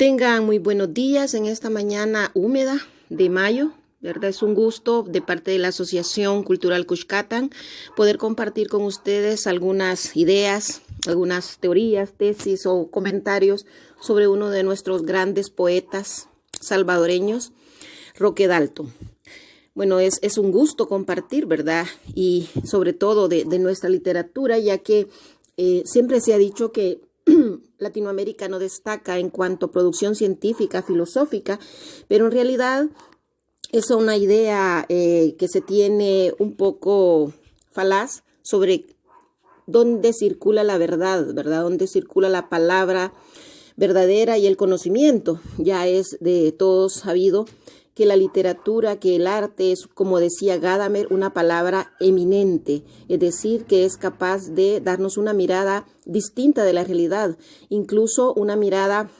Tengan muy buenos días en esta mañana húmeda de mayo, ¿verdad? Es un gusto de parte de la Asociación Cultural Cuxcatán poder compartir con ustedes algunas ideas, algunas teorías, tesis o comentarios sobre uno de nuestros grandes poetas salvadoreños, Roque Dalton. Bueno, es un gusto compartir, ¿verdad? Y sobre todo de nuestra literatura, ya que siempre se ha dicho que Latinoamérica no destaca en cuanto a producción científica, filosófica, pero en realidad es una idea que se tiene un poco falaz sobre dónde circula la verdad, ¿verdad? Dónde circula la palabra verdadera y el conocimiento. Ya es de todos sabido que la literatura, que el arte es, como decía Gadamer, una palabra eminente, es decir, que es capaz de darnos una mirada distinta de la realidad, incluso una mirada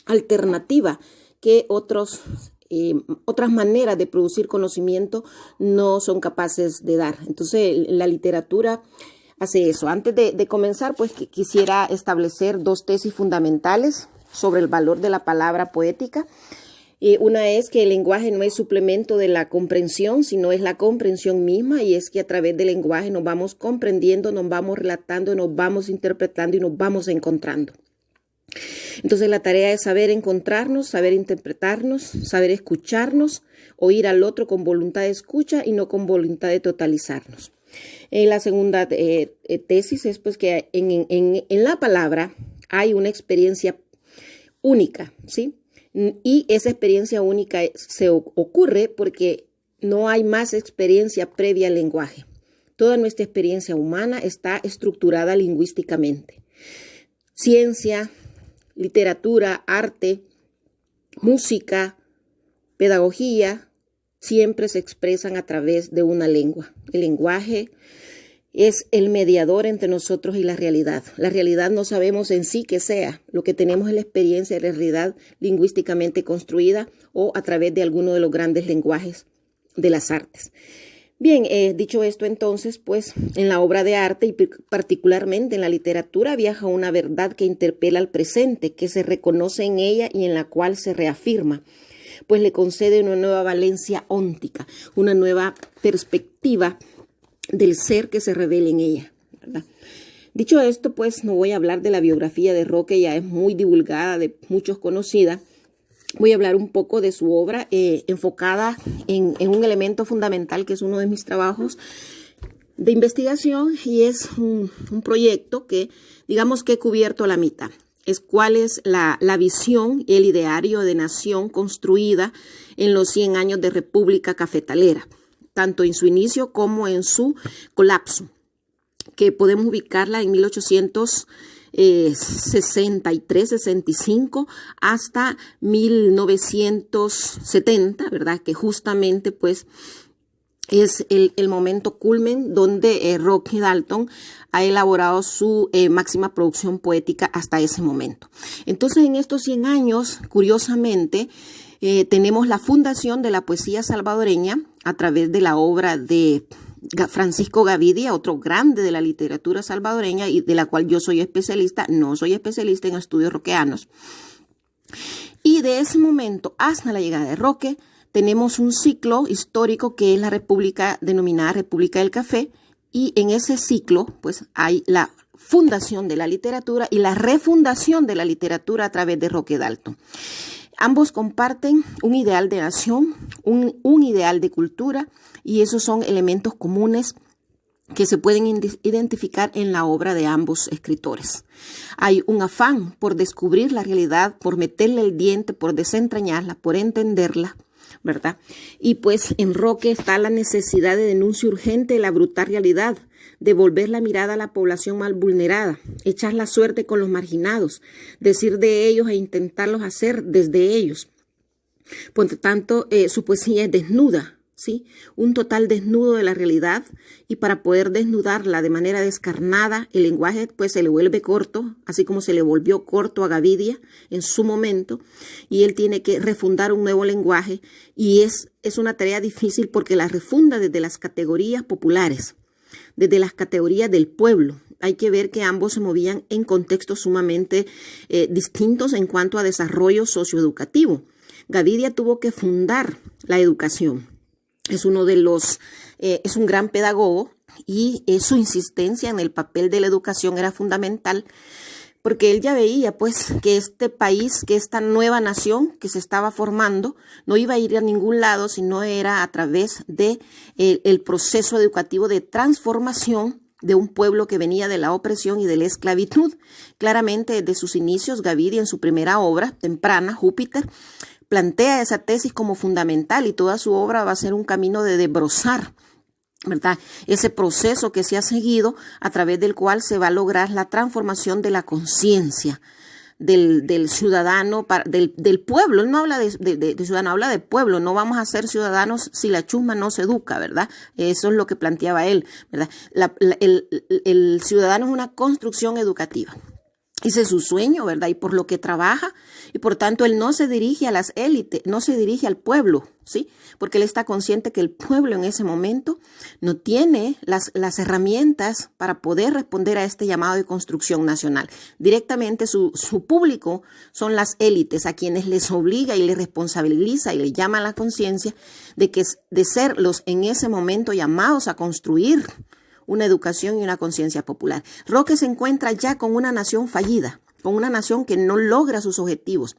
alternativa que otras maneras de producir conocimiento no son capaces de dar. Entonces, la literatura hace eso. Antes de comenzar, pues quisiera establecer dos tesis fundamentales sobre el valor de la palabra poética. Una es que el lenguaje no es suplemento de la comprensión, sino es la comprensión misma, y es que a través del lenguaje nos vamos comprendiendo, nos vamos relatando, nos vamos interpretando y nos vamos encontrando. Entonces la tarea es saber encontrarnos, saber interpretarnos, saber escucharnos, oír al otro con voluntad de escucha y no con voluntad de totalizarnos. La segunda tesis es pues que en la palabra hay una experiencia única, ¿sí? Y esa experiencia única se ocurre porque no hay más experiencia previa al lenguaje. Toda nuestra experiencia humana está estructurada lingüísticamente. Ciencia, literatura, arte, música, pedagogía, siempre se expresan a través de una lengua. El lenguaje es el mediador entre nosotros y la realidad. La realidad no sabemos en sí qué sea. Lo que tenemos es la experiencia de la realidad lingüísticamente construida o a través de alguno de los grandes lenguajes de las artes. Bien, dicho esto entonces, pues en la obra de arte y particularmente en la literatura viaja una verdad que interpela al presente, que se reconoce en ella y en la cual se reafirma, pues le concede una nueva valencia óntica, una nueva perspectiva del ser que se revela en ella, ¿verdad? Dicho esto, pues no voy a hablar de la biografía de Roque, ya es muy divulgada, de muchos conocida. Voy a hablar un poco de su obra enfocada en un elemento fundamental que es uno de mis trabajos de investigación, y es un proyecto que digamos que he cubierto a la mitad. Es cuál es la visión y el ideario de nación construida en los 100 años de República Cafetalera, tanto en su inicio como en su colapso, que podemos ubicarla en 1863-65 hasta 1970, ¿verdad? Que justamente pues es el momento culmen donde Roque Dalton ha elaborado su máxima producción poética hasta ese momento. Entonces, en estos 100 años, curiosamente, tenemos la fundación de la poesía salvadoreña a través de la obra de Francisco Gavidia, otro grande de la literatura salvadoreña y de la cual yo soy especialista. No soy especialista en estudios roqueanos. Y de ese momento hasta la llegada de Roque tenemos un ciclo histórico que es la República denominada República del Café, y en ese ciclo pues hay la fundación de la literatura y la refundación de la literatura a través de Roque Dalton. Ambos comparten un ideal de nación, un ideal de cultura, y esos son elementos comunes que se pueden identificar en la obra de ambos escritores. Hay un afán por descubrir la realidad, por meterle el diente, por desentrañarla, por entenderla, ¿verdad? Y pues en Roque está la necesidad de denuncia urgente de la brutal realidad, de volver la mirada a la población más vulnerada, echar la suerte con los marginados, decir de ellos e intentarlos hacer desde ellos. Por tanto, su poesía es desnuda, ¿sí? Un total desnudo de la realidad, y para poder desnudarla de manera descarnada, el lenguaje pues se le vuelve corto, así como se le volvió corto a Gavidia en su momento, y él tiene que refundar un nuevo lenguaje, y es una tarea difícil porque la refunda desde las categorías populares, desde las categorías del pueblo, hay que ver que ambos se movían en contextos sumamente distintos en cuanto a desarrollo socioeducativo. Gavidia tuvo que fundar la educación. Es un gran pedagogo y su insistencia en el papel de la educación era fundamental, porque él ya veía pues que este país, que esta nueva nación que se estaba formando, no iba a ir a ningún lado, sino era a través de el proceso educativo de transformación de un pueblo que venía de la opresión y de la esclavitud. Claramente, desde sus inicios, Gavidia, en su primera obra temprana, Júpiter, plantea esa tesis como fundamental, y toda su obra va a ser un camino de desbrozar, ¿verdad?, ese proceso que se ha seguido, a través del cual se va a lograr la transformación de la conciencia del ciudadano, del pueblo. Él no habla de ciudadano, habla de pueblo. No vamos a ser ciudadanos si la chusma no se educa, ¿verdad? Eso es lo que planteaba él, ¿verdad? El ciudadano es una construcción educativa. Ese es su sueño, ¿verdad? Y por lo que trabaja, y por tanto él no se dirige a las élites, no se dirige al pueblo, ¿sí? Porque él está consciente que el pueblo en ese momento no tiene las herramientas para poder responder a este llamado de construcción nacional. Directamente su público son las élites, a quienes les obliga y les responsabiliza y les llama a la conciencia de ser los en ese momento llamados a construir una educación y una conciencia popular. Roque se encuentra ya con una nación fallida, con una nación que no logra sus objetivos,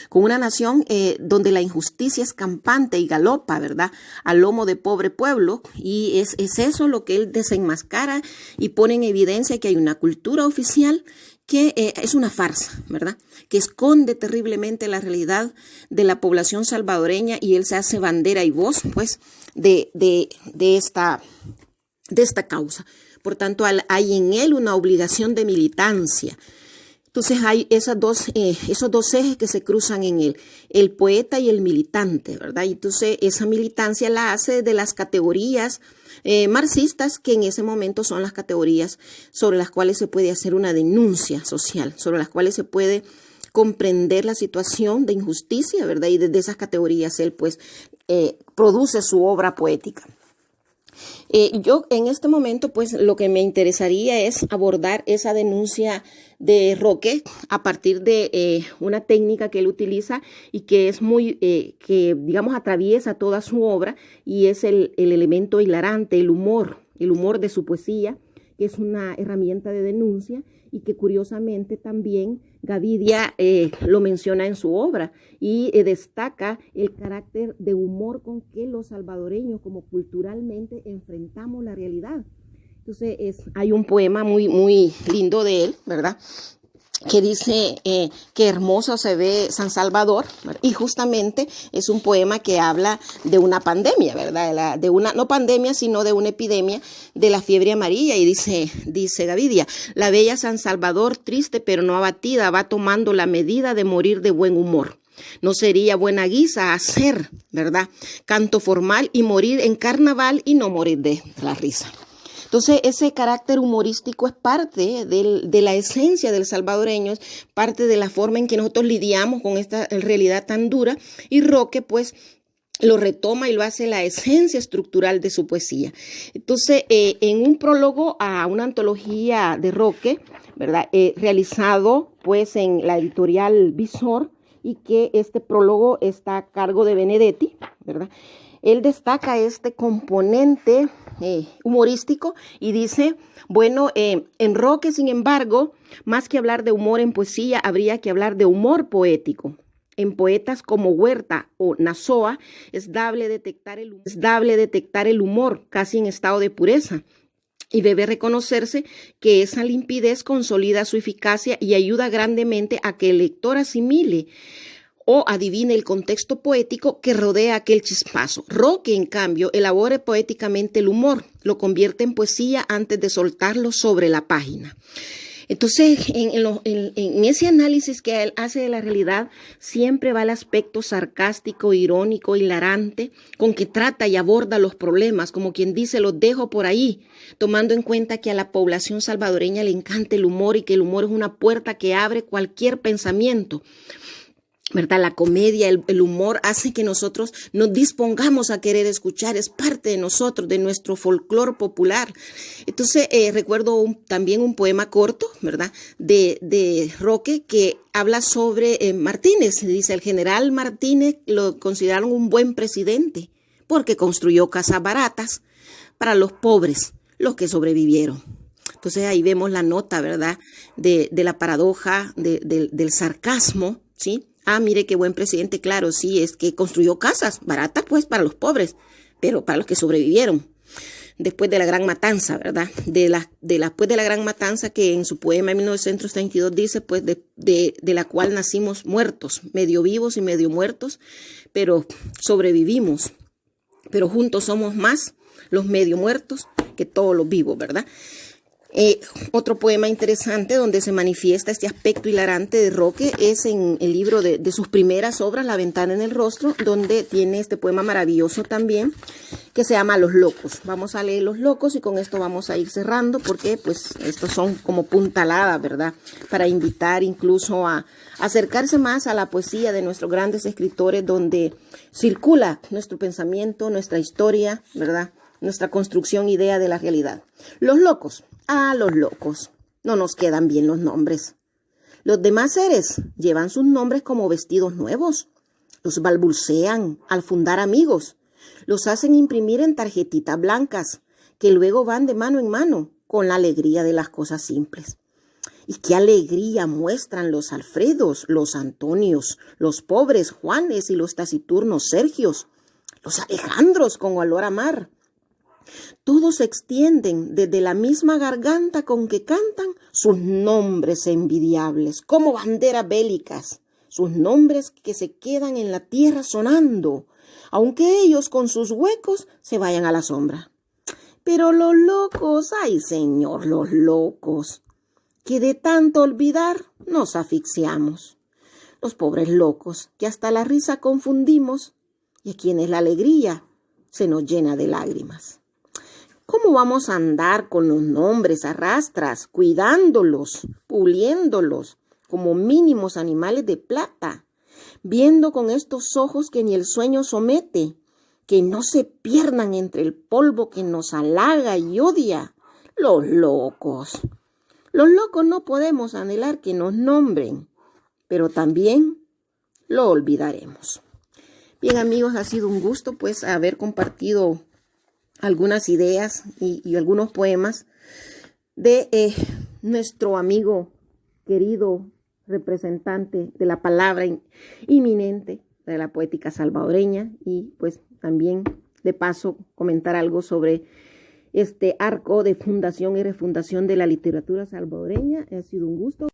con una nación donde la injusticia es campante y galopa, ¿verdad?, al lomo de pobre pueblo, y es eso lo que él desenmascara y pone en evidencia, que hay una cultura oficial que es una farsa, ¿verdad?, que esconde terriblemente la realidad de la población salvadoreña, y él se hace bandera y voz, pues, de esta causa. Por tanto, hay en él una obligación de militancia. Entonces hay esos dos ejes que se cruzan en él, el poeta y el militante, ¿verdad? Y entonces esa militancia la hace de las categorías marxistas, que en ese momento son las categorías sobre las cuales se puede hacer una denuncia social, sobre las cuales se puede comprender la situación de injusticia, ¿verdad? Y desde esas categorías él pues produce su obra poética. Yo en este momento pues lo que me interesaría es abordar esa denuncia de Roque a partir de una técnica que él utiliza y que es que digamos atraviesa toda su obra, y es el elemento hilarante, el humor de su poesía, que es una herramienta de denuncia y que curiosamente también Gavidia lo menciona en su obra, y destaca el carácter de humor con que los salvadoreños como culturalmente enfrentamos la realidad. Entonces hay un poema muy, muy lindo de él, ¿verdad?, que dice que hermoso se ve San Salvador, ¿verdad? Y justamente es un poema que habla de una pandemia, ¿verdad? No pandemia, sino de una epidemia de la fiebre amarilla, y dice Gavidia: la bella San Salvador, triste pero no abatida, va tomando la medida de morir de buen humor. No sería buena guisa hacer, ¿verdad?, canto formal y morir en carnaval y no morir de la risa. Entonces, ese carácter humorístico es parte de la esencia del salvadoreño, es parte de la forma en que nosotros lidiamos con esta realidad tan dura, y Roque, pues, lo retoma y lo hace la esencia estructural de su poesía. Entonces, en un prólogo a una antología de Roque, ¿verdad?, realizado, pues, en la editorial Visor, y que este prólogo está a cargo de Benedetti, ¿verdad?, él destaca este componente humorístico y dice, bueno, en Roque, sin embargo, más que hablar de humor en poesía, habría que hablar de humor poético. En poetas como Huerta o Nazoa es dable detectar el humor casi en estado de pureza, y debe reconocerse que esa limpidez consolida su eficacia y ayuda grandemente a que el lector asimile o adivine el contexto poético que rodea aquel chispazo. Roque, en cambio, elabora poéticamente el humor, lo convierte en poesía antes de soltarlo sobre la página. Entonces, en ese análisis que él hace de la realidad, siempre va el aspecto sarcástico, irónico, hilarante, con que trata y aborda los problemas, como quien dice, los dejo por ahí, tomando en cuenta que a la población salvadoreña le encanta el humor, y que el humor es una puerta que abre cualquier pensamiento. ¿verdad? La comedia, el humor hace que nosotros nos dispongamos a querer escuchar, es parte de nosotros, de nuestro folclore popular. Entonces, recuerdo también un poema corto, ¿verdad? De Roque, que habla sobre Martínez. Dice, el general Martínez lo consideraron un buen presidente porque construyó casas baratas para los pobres, los que sobrevivieron. Entonces, ahí vemos la nota, ¿verdad? De la paradoja, del sarcasmo, ¿sí? Ah, mire qué buen presidente, claro, sí, es que construyó casas baratas, pues, para los pobres, pero para los que sobrevivieron después de la gran matanza, ¿verdad? Después de la gran matanza que en su poema en 1932 dice, pues, de la cual nacimos muertos, medio vivos y medio muertos, pero sobrevivimos, pero juntos somos más los medio muertos que todos los vivos, ¿verdad? Otro poema interesante donde se manifiesta este aspecto hilarante de Roque es en el libro de sus primeras obras, La ventana en el rostro, donde tiene este poema maravilloso también que se llama Los locos. Vamos a leer Los locos y con esto vamos a ir cerrando porque pues estos son como puntaladas, ¿verdad? Para invitar incluso a acercarse más a la poesía de nuestros grandes escritores donde circula nuestro pensamiento, nuestra historia, ¿verdad? Nuestra construcción, idea de la realidad. Los locos. Los locos. No nos quedan bien los nombres. Los demás seres llevan sus nombres como vestidos nuevos. Los balbucean al fundar amigos. Los hacen imprimir en tarjetitas blancas que luego van de mano en mano con la alegría de las cosas simples. Y qué alegría muestran los Alfredos, los Antonios, los pobres Juanes y los taciturnos Sergios, los Alejandros con olor a mar. Todos se extienden desde la misma garganta con que cantan sus nombres envidiables, como banderas bélicas, sus nombres que se quedan en la tierra sonando, aunque ellos con sus huecos se vayan a la sombra. Pero los locos, ay señor, los locos, que de tanto olvidar nos asfixiamos. Los pobres locos, que hasta la risa confundimos y a quienes la alegría se nos llena de lágrimas. ¿Cómo vamos a andar con los nombres a rastras, cuidándolos, puliéndolos, como mínimos animales de plata, viendo con estos ojos que ni el sueño somete, que no se pierdan entre el polvo que nos halaga y odia? Los locos. Los locos no podemos anhelar que nos nombren, pero también lo olvidaremos. Bien, amigos, ha sido un gusto pues haber compartido algunas ideas y algunos poemas de nuestro amigo querido representante de la palabra inminente de la poética salvadoreña y pues también de paso comentar algo sobre este arco de fundación y refundación de la literatura salvadoreña. Ha sido un gusto.